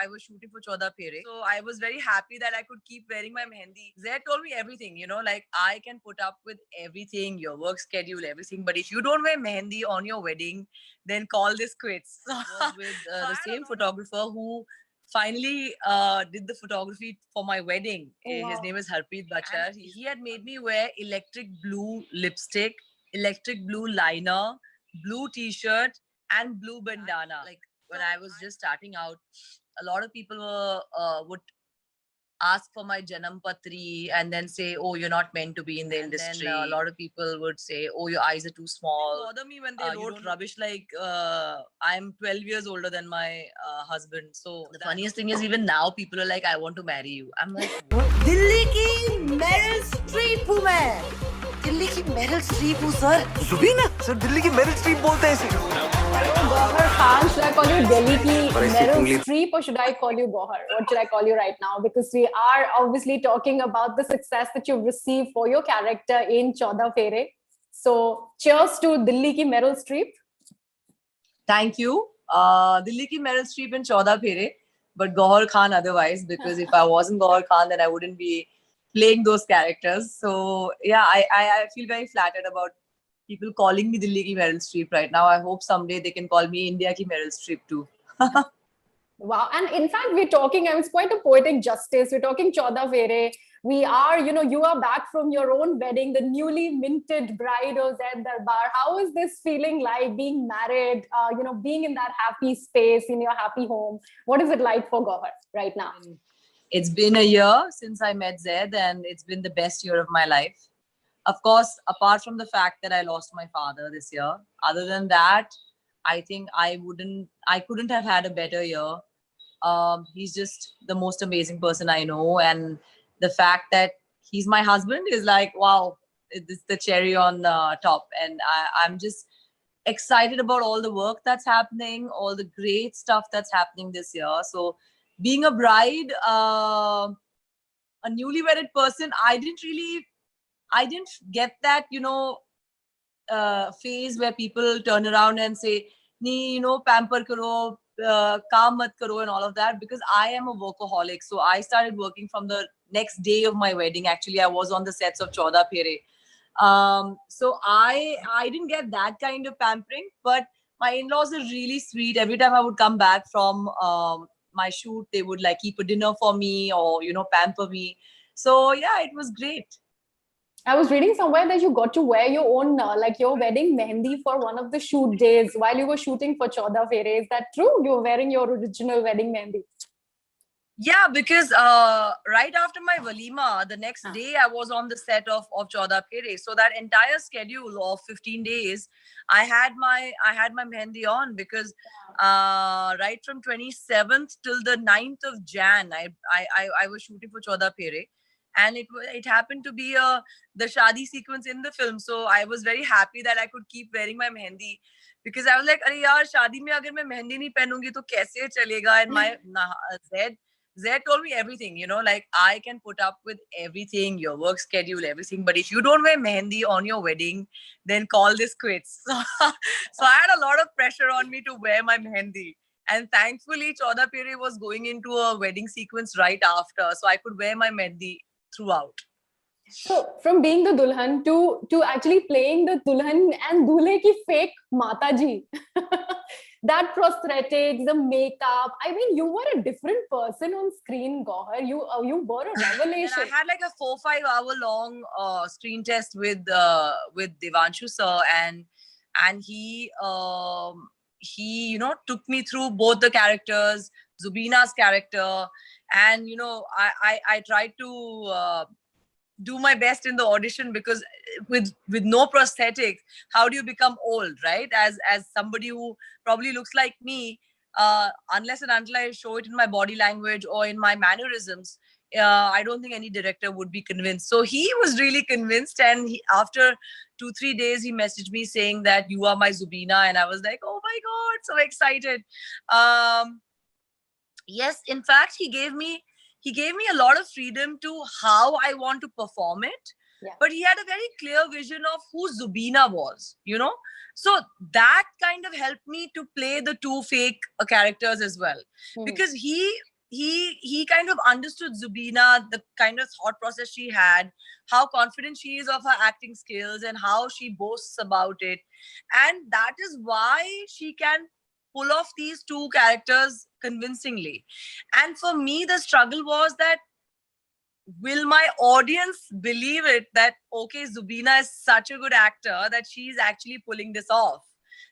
I was shooting for Chauda Phere. So I was very happy that I could keep wearing my mehendi. Zaid told me everything, like I can put up with everything, your work schedule, everything. But if you don't wear mehendi on your wedding, then call this quits. So I was with the same photographer who finally did the photography for my wedding. Oh, wow. His name is Harpreet Bachar. He had made me wear electric blue lipstick, electric blue liner, blue t-shirt, and blue bandana. Like when I was just starting out, a lot of people would ask for my Janam Patri and then say, oh, you're not meant to be in the industry. Then, a lot of people would say, oh, your eyes are too small. It bother me when they wrote rubbish like, I'm 12 years older than my husband. So the funniest thing is even now people are like, I want to marry you. I'm like, Delhi की Meryl Streep हूँ मैं दिल्ली की Meryl Streep हूँ sir Jubin sir Delhi की Meryl Streep बोलते हैं इसे Gauhar Khan, should I call you Delhi ki Meryl Streep or should I call you Gauhar? What should I call you right now? Because we are obviously talking about the success that you've received for your character in Chauda Phere. So cheers to Delhi ki Meryl Streep. Thank you. Delhi ki Meryl Streep in Chauda Phere, but Gauhar Khan otherwise, because if I wasn't Gauhar Khan, then I wouldn't be playing those characters. So yeah, I feel very flattered about people calling me Delhi ki Meryl Streep right now. I hope someday they can call me India ki Meryl Streep too. Wow. And in fact, we're talking, it's quite a poetic justice. We're talking Chauda Phere. We are, you are back from your own wedding, the newly minted bride of Zaid Darbar. How is this feeling like being married, being in that happy space, in your happy home? What is it like for Gauhar right now? It's been a year since I met Zaid and it's been the best year of my life. Of course, apart from the fact that I lost my father this year, other than that, I think I couldn't have had a better year. He's just the most amazing person I know. And the fact that he's my husband is like, wow, it's the cherry on top. And I'm just excited about all the work that's happening, all the great stuff that's happening this year. So being a bride, a newly wedded person, I didn't get that, phase where people turn around and say, nee, pamper karo, kaam mat karo and all of that, because I am a workaholic. So I started working from the next day of my wedding. Actually, I was on the sets of Chauda Phere. So I didn't get that kind of pampering, but my in-laws are really sweet. Every time I would come back from my shoot, they would like keep a dinner for me or, pamper me. So yeah, it was great. I was reading somewhere that you got to wear your own, your wedding mehendi for one of the shoot days while you were shooting for Chauda Phere. Is that true? You were wearing your original wedding mehendi? Yeah, because right after my walima, the next day I was on the set of Chauda Phere. So that entire schedule of 15 days, I had my mehendi on because right from 27th till the 9th of Jan, I was shooting for Chauda Phere. And it happened to be the shadi sequence in the film. So I was very happy that I could keep wearing my mehendi because I was like, "Arey yaar, shadi mein agar main mehendi nahi pehnungi to kaise chalega?" And my Zaid told me everything, like I can put up with everything, your work schedule, everything. But if you don't wear mehendi on your wedding, then call this quits. So I had a lot of pressure on me to wear my mehendi. And thankfully, Chauda Phere was going into a wedding sequence right after. So I could wear my mehendi throughout. So from being the dulhan to actually playing the dulhan and dulhe ki fake Mataji, that prosthetics, the makeup. I mean, you were a different person on screen, Gauhar. You were a revelation. And I had like a 4-5 hour long screen test with Devanshu sir, and he took me through both the characters, Zubina's character, and I tried to do my best in the audition because with no prosthetics, how do you become old, right? As somebody who probably looks like me, unless and until I show it in my body language or in my mannerisms, I don't think any director would be convinced. So he was really convinced, and after 2-3 days, he messaged me saying that you are my Zubina, and I was like, oh my God, so excited. Yes, in fact, he gave me a lot of freedom to how I want to perform it. Yeah. but he had a very clear vision of who Zubina was, you know. So that kind of helped me to play the two fake characters as well, because he kind of understood Zubina, the kind of thought process she had, how confident she is of her acting skills, and how she boasts about it. And that is why she can pull off these two characters convincingly. And for me, the struggle was that, will my audience believe it that, okay, Zubina is such a good actor that she's actually pulling this off?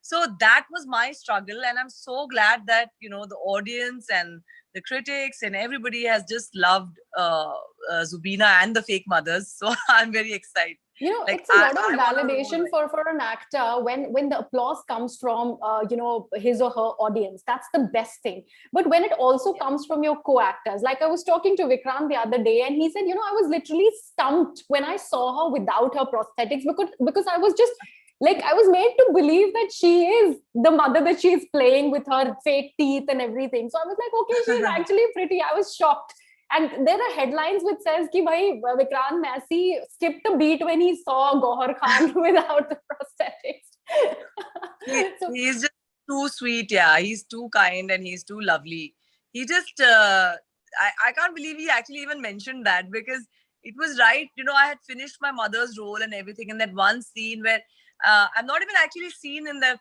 So that was my struggle. And I'm so glad that, you know, the audience and the critics and everybody has just loved Zubina and the fake mothers. So I'm very excited. You know, Like, it's a lot of I want a role, validation right? for an actor when the applause comes from you know, his or her audience. That's the best thing. But when it also comes from your co-actors, like I was talking to Vikrant the other day, and he said, you know, I was literally stumped when I saw her without her prosthetics, because I was just like, I was made to believe that she is the mother that she's playing with her fake teeth and everything. So I was like, okay, she's actually pretty. I was shocked. And there are headlines which says ki bhai Vikrant Massey skipped a beat when he saw Gauhar Khan without the prosthetics. So, He's just too sweet. Yeah, he's too kind and he's too lovely. He just I can't believe he actually even mentioned that, because it was right. You know, I had finished my mother's role and everything, and that one scene where I'm not even actually seen in the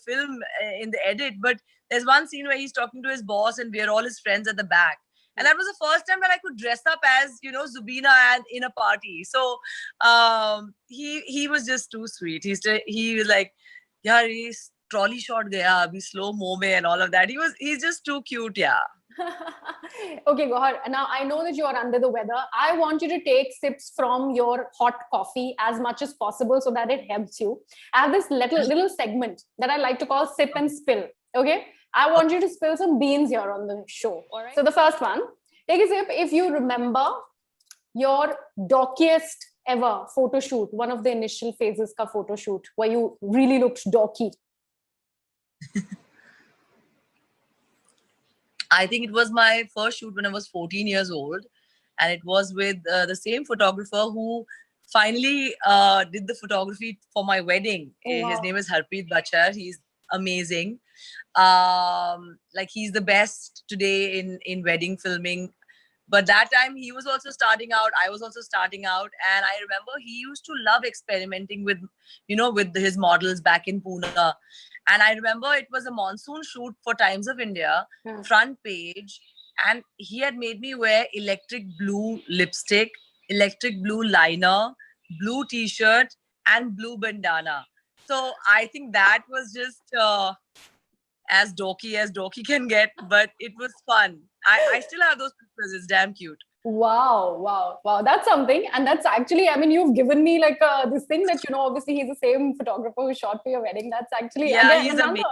film, in the edit, but there's one scene where he's talking to his boss and we're all his friends at the back. And that was the first time that I could dress up as, you know, Zubina and in a party. So he was just too sweet. He was like, yeah, he's trolley shot gaya, abhi slow mo mein and all of that. He's just too cute, yeah. okay, Gauhar, now I know that you are under the weather. I want you to take sips from your hot coffee as much as possible so that it helps you. I have this little segment that I like to call sip and spill. Okay, I want you to spill some beans here on the show. All right. So the first one, take a sip if you remember your dorkiest ever photo shoot, one of the initial phases ka photo shoot where you really looked dorky. I think it was my first shoot when I was 14 years old. And it was with the same photographer who finally did the photography for my wedding. Oh, wow. His name is Harpreet Bachar. He's amazing. Like, he's the best today in wedding filming. But that time he was also starting out. I was also starting out. And I remember he used to love experimenting with, you know, with his models back in Pune. And I remember it was a monsoon shoot for Times of India, front page. And he had made me wear electric blue lipstick, electric blue liner, blue t-shirt, and blue bandana. So I think that was just as dorky can get, but it was fun. I still have those pictures. It's damn cute. Wow. That's something. And that's actually, I mean, you've given me like this thing that, you know, obviously he's the same photographer who shot for your wedding. That's actually, Yeah, again, he's amazing.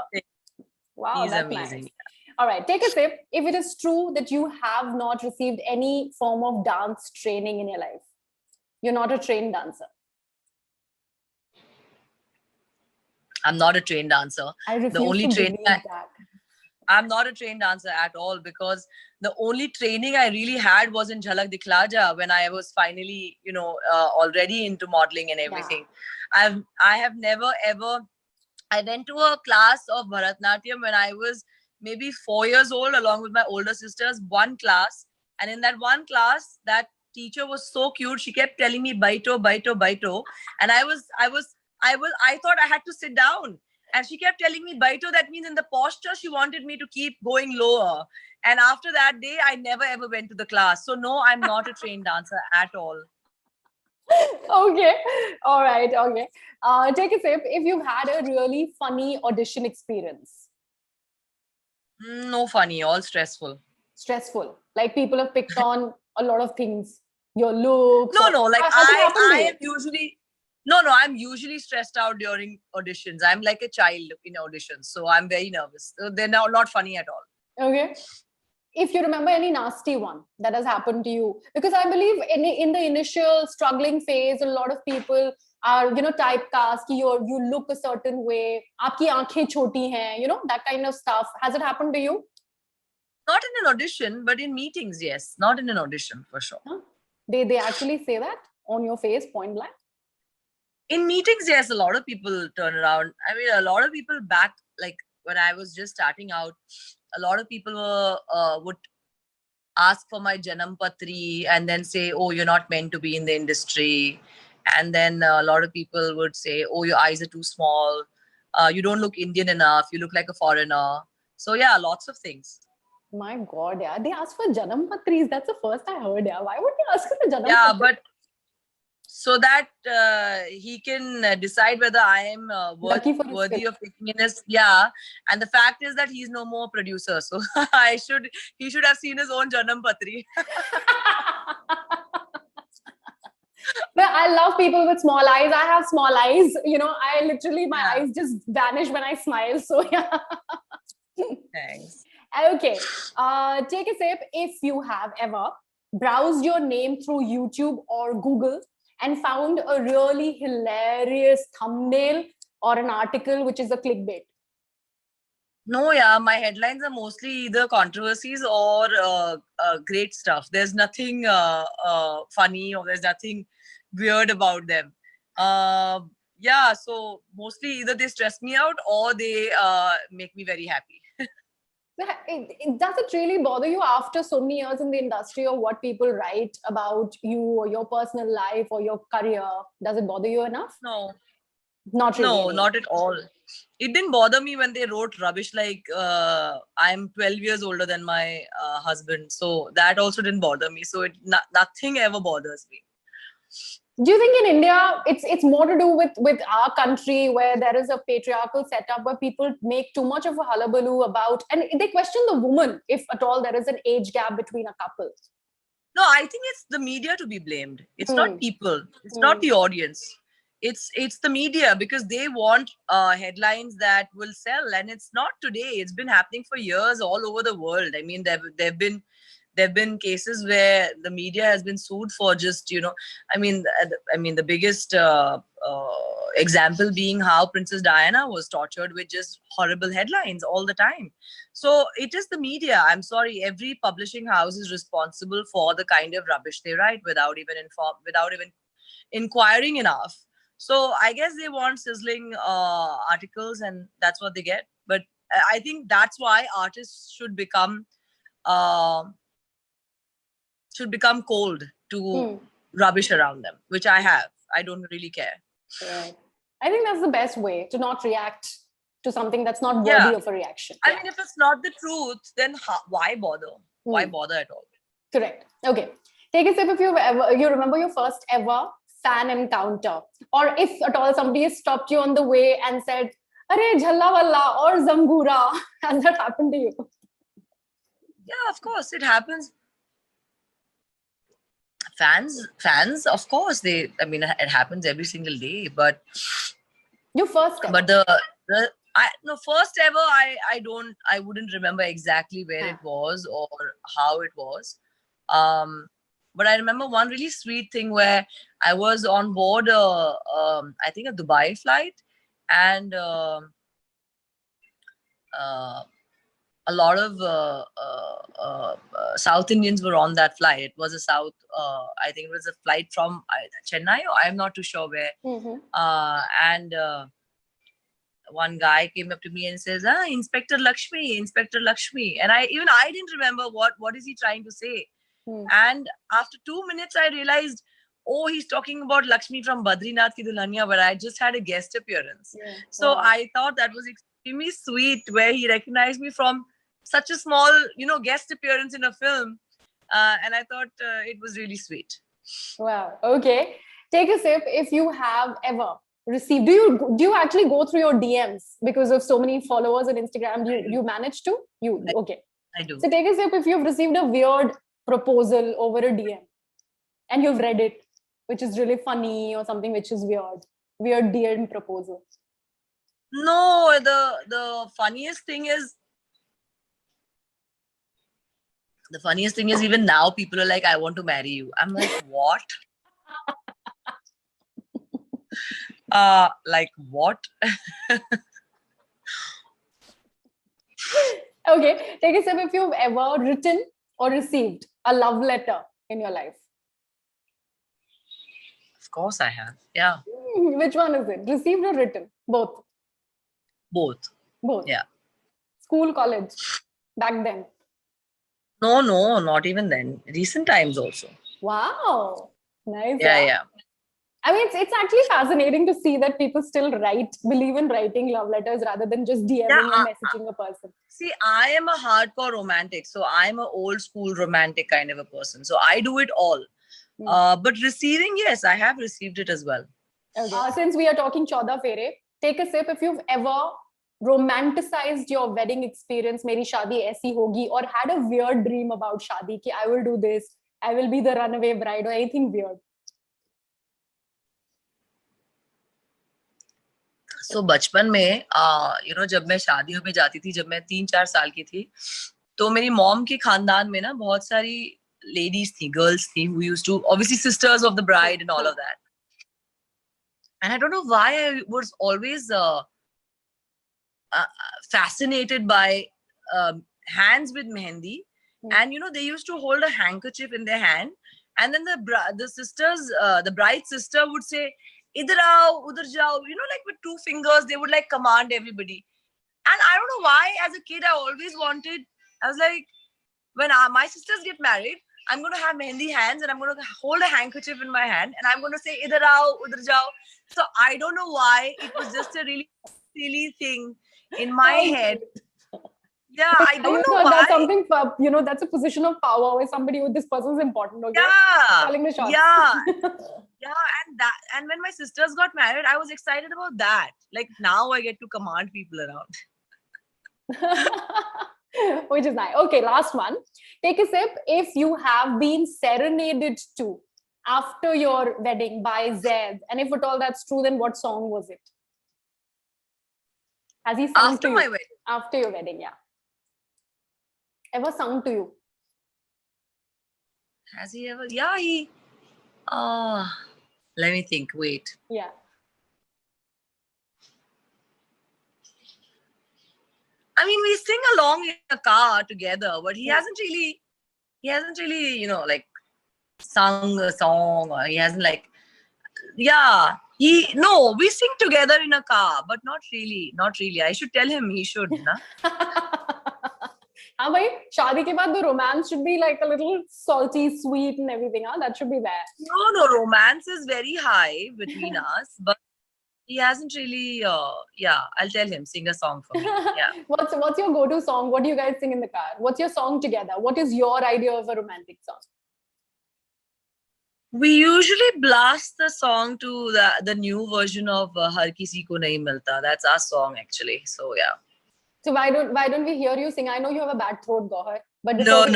Wow, He's that's amazing. nice. All right, take a sip. If it is true that you have not received any form of dance training in your life, you're not a trained dancer. I'm not a trained dancer. I refuse The only to training believe that. I'm not a trained dancer at all, because the only training I really had was in Jhalak Dikhla Ja, when I was finally, you know, already into modeling and everything. Yeah. I have never ever. I went to a class of Bharatnatyam when I was maybe 4 years old, along with my older sisters. One class, and in that one class, that teacher was so cute. She kept telling me baito, and I thought I had to sit down. And she kept telling me baito, that means in the posture, she wanted me to keep going lower. And after that day, I never ever went to the class. So no, I'm not a trained dancer at all. Okay. All right. Okay. Take a sip if you've had a really funny audition experience. No funny, all stressful. Stressful. Like people have picked on a lot of things. Your looks. No, like I am usually... No, I'm usually stressed out during auditions. I'm like a child in auditions. So I'm very nervous. So they're not funny at all. Okay. If you remember any nasty one that has happened to you, because I believe in the initial struggling phase, a lot of people are, you know, typecast, you look a certain way, aapki aankhein choti hain, you know, that kind of stuff. Has it happened to you? Not in an audition, but in meetings, yes. Not in an audition, for sure. Huh? They actually say that? on your face, point blank? In meetings, yes, a lot of people turn around. I mean, a lot of people back, like when I was just starting out, a lot of people would ask for my Janam Patri and then say, oh, you're not meant to be in the industry. And then a lot of people would say, oh, your eyes are too small. You don't look Indian enough. You look like a foreigner. So yeah, lots of things. My God, yeah. They ask for Janam Patris. That's the first I heard, yeah. Why would they ask for Janam Yeah, Patri? but so that he can decide whether I am Lucky for his worthy film. of taking in his, and the fact is that he's no more producer, so he should have seen his own Janam Patri. But I love people with small eyes. I have small eyes. You know, I literally, my Yeah. eyes just vanish when I smile. So yeah. Thanks. Okay. Take a sip. If you have ever browsed your name through YouTube or Google and found a really hilarious thumbnail or an article which is a clickbait. No, yeah, my headlines are mostly either controversies or great stuff. There's nothing funny or there's nothing weird about them. Yeah, so mostly either they stress me out or they make me very happy. Does it really bother you after so many years in the industry or what people write about you or your personal life or your career? Does it bother you enough? No, Not really. no, anymore. not at all. It didn't bother me when they wrote rubbish like I'm 12 years older than my husband. So that also didn't bother me. So nothing ever bothers me. Do you think in India it's more to do with our country where there is a patriarchal setup where people make too much of a hullabaloo about, and they question the woman if at all there is an age gap between a couple? No, I think it's the media to be blamed. It's not people. It's not the audience. It's the media, because they want headlines that will sell, and it's not today. It's been happening for years all over the world. I mean, there've been cases where the media has been sued for just, I mean the biggest example being how Princess Diana was tortured with just horrible headlines all the time. So it is the media. I'm sorry, every publishing house is responsible for the kind of rubbish they write without even inquiring enough. So I guess they want sizzling articles, and that's what they get. But I think that's why artists should become cold to rubbish around them, which I have. I don't really care. Right. I think that's the best way to not react to something that's not worthy of a reaction. I mean, if it's not the truth, then why bother? Why bother at all? Correct. Okay. Take a sip if you remember your first ever fan encounter, or if at all somebody has stopped you on the way and said, "Arey Jhalla Walla" or "Zangura." Has that happened to you? Yeah, of course, it happens. Fans, of course, it happens every single day. But your first ever. But first ever, I wouldn't remember exactly where it was or how it was. But I remember one really sweet thing where I was on board I think a Dubai flight, and a lot of South Indians were on that flight. It was I think it was a flight from Chennai, or I'm not too sure where. And one guy came up to me and says, Inspector Lakshmi. And I didn't remember what is he trying to say. And after 2 minutes, I realized, oh, he's talking about Lakshmi from Badrinath Ki Dulhania, where I just had a guest appearance. Yeah. So I thought that was extremely sweet, where he recognized me from such a small, guest appearance in a film. And I thought it was really sweet. Wow. Okay. Take a sip if you have ever received. Do you actually go through your DMs because of so many followers on Instagram? You manage to? Okay. I do. So take a sip if you've received a weird proposal over a DM and you've read it, which is really funny, or something which is weird DM proposal. No, the funniest thing is even now people are like, I want to marry you. I'm like, what? Like what? Okay, take a sip if you've ever written or received a love letter in your life. course I have. Yeah, Which one is it? Received or written? Both. both. Both. Yeah. School, college, back then. No, not even then. Recent times also. Wow. Nice. Yeah. I mean, it's actually fascinating to see that people still believe in writing love letters rather than just DMing or messaging a person. See, I am a hardcore romantic. So I'm an old school romantic kind of a person. So I do it all. But receiving, yes, I have received it as well. Okay. Since we are talking Chaudah Fere, take a sip if you've ever romanticized your wedding experience, Meri Shaadi Aisi Hogi, or had a weird dream about Shaadi, ki I will do this, I will be the runaway bride, or anything weird. So बचपन में जब मैं शादियों में जाती थी, जब मैं 3-4 साल की थी, तो मेरी मॉम के खानदान में ना बहुत सारी ladies थी, girls थी, who used to, obviously sisters of the bride and all of that. And I don't know why I was always fascinated by hands with mehendi. And they used to hold a handkerchief in their hand, and then the sisters, the bride's sister would say, "Idhar aao, udhar jao," like with 2 fingers, they would like command everybody. And I don't know why, as a kid, I always wanted, I was like, when my sisters get married, I'm going to have mehendi hands and I'm going to hold a handkerchief in my hand and I'm going to say, "Idhar aao, udhar jao." So I don't know why, it was just a really silly thing in my head. Yeah, I don't know why. That's something, that's a position of power where somebody, this person is important. Okay? Yeah. Calling the shots. Yeah. Yeah, and when my sisters got married, I was excited about that. Like now I get to command people around. Which is nice. Okay, last one. Take a sip. If you have been serenaded to after your wedding by Zed, and if at all that's true, then what song was it? Has he sung After to my you? wedding? After your wedding, yeah. Ever sung to you? Has he ever? Yeah, he. Let me think. Wait. Yeah. I mean, we sing along in a car together, but he hasn't really, like sung a song, or he hasn't like, we sing together in a car, but not really. I should tell him, he should, na? हाँ भाई, शादी के बाद the romance should be like a little salty, sweet and everything. That should be there. No, romance is very high between us, but he hasn't really, I'll tell him, sing a song for me. Yeah. What's your go-to song? What do you guys sing in the car? What's your song together? What is your idea of a romantic song? We usually blast the song to the new version of Har Kisi Ko Nahi Milta. That's our song actually. So yeah. So why don't we hear you sing? I know you have a bad throat, Gauhar. But No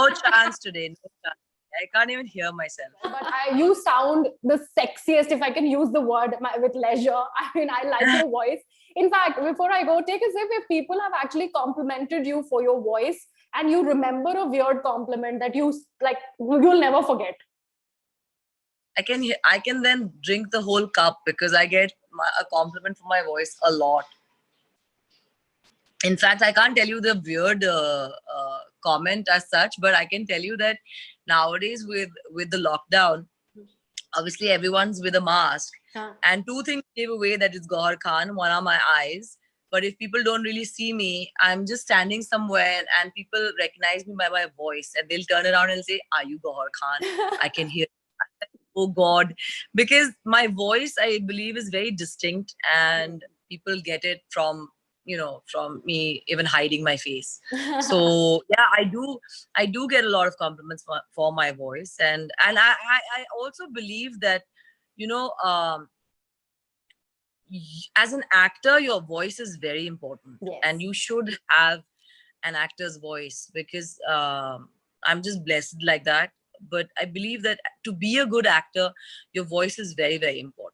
chance today. No chance. I can't even hear myself. But you sound the sexiest, if I can use the word with leisure. I mean, I like your voice. In fact, before I go, take a sip. If people have actually complimented you for your voice and you remember a weird compliment that you'll never forget. I can then drink the whole cup because I get a compliment for my voice a lot. In fact, I can't tell you the weird comment as such, but I can tell you that nowadays with the lockdown, obviously everyone's with a mask. And 2 things gave away, that is Gauhar Khan. One are my eyes. But if people don't really see me, I'm just standing somewhere and people recognize me by my voice and they'll turn around and say, "Are you Gauhar Khan?" I can hear. Oh God, because my voice, I believe, is very distinct and people get it from me even hiding my face. So yeah, I do get a lot of compliments for my voice, and I also believe that as an actor, your voice is very important. Yes. And you should have an actor's voice because I'm just blessed like that. But I believe that to be a good actor, your voice is very, very important.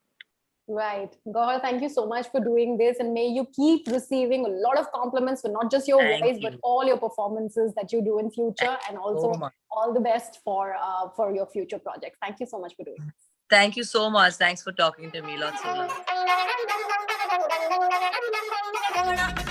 Right. Gauhar, thank you so much for doing this. And may you keep receiving a lot of compliments for not just your voice, but all your performances that you do in future. And also all the best for your future projects. Thank you so much for doing this. Thank you so much. Thanks for talking to me. Lots of love.